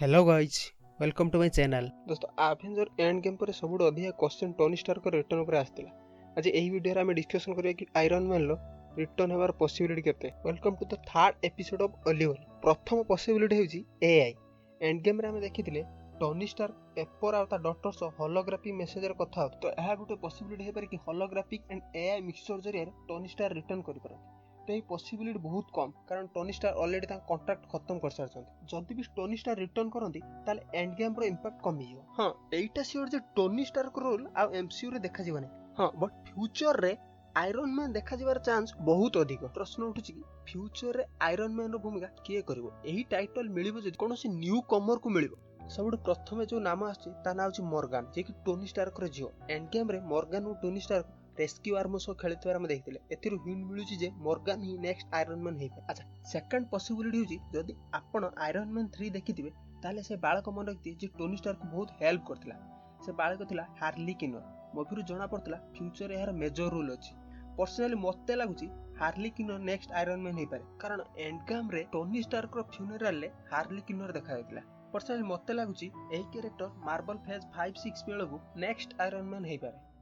Hello guys, welcome to my channel. दोस्तों avenger end game पर सबुठु अधिक क्वेश्चन टोनी स्टार्क रिटर्न पर आसला। आज यही वीडियो आम डिस्कसन करिया कि आयरन मैन रो रिटर्न होबार पॉसिबिलिटी केते। Welcome to the third episode of Oliver. प्रथम पॉसिबिलिटी होची एआई। एंड गेम रे हम देखिथिले टोनी स्टार्क पेपर आ ता डॉक्टर सो होलोग्राफी मेसेज रे कथा होत। तो एहा गुटे पॉसिबिलिटी हे पारे कि होलोग्राफिक एंड एआई मिक्सचर जरिया टोनी स्टार्क रिटर्न करि पारत। तो ये पॉसिबिलिटी बहुत कम, कारण टोनी स्टार ऑलरेडी कॉन्ट्रैक्ट खत्म कर सारछंती। जदि भी टोनी स्टार रिटर्न करंती ताले एंड गेम रो इंपैक्ट कमी हो। हां, एटा सियोर जे टोनी स्टार को रोल आ एमसीयू रे देखा जीवनी। हां, बट फ्यूचर रे आयरन मैन देखा जीवार चांस बहुत अधिक। प्रश्न उठुची कि फ्यूचर रे आयरन मैन रो भूमिका किए करबो? एही टाइटल मिलिबो जे कोनोसी न्यू कमर को मिलिबो। सबुठ प्रथमे जो नाम आछि ता नाम अछि मॉर्गन, जे कि टोनी स्टार्क रो जियो। एंड गेम रे मॉर्गन और टोनी स्टार्क रेस्क्यू आर्म सो खेलुथिबार हम देखिथिले। एथिरु हिंट मिलुची जे मॉर्गन ही नेक्स्ट आयरन मैन हे। अच्छा, सेकंड पॉसिबिलिटी होची जदि आपण आयरन मैन 3 देखिथिबे ताले से बालक मन रखती जे टोनी स्टार्क को बहुत हेल्प करथिला। से बालक थिला हार्ली किनर। मूवी रु जणा पड़तला फ्यूचर रे यार मेजर रोल अछि। पर्सनली मते लागुची Harley Keener next Iron Man हे पारे, कारण एंड गेम रे टोनी स्टार्क रो फ्यूनरल रे हार्ली किनर देखा जायतिला। पर्सनली मते लागुची एही कैरेक्टर मार्वल फेज 5-6 बेलगु नेक्स्ट आयरन मैन हे पारे।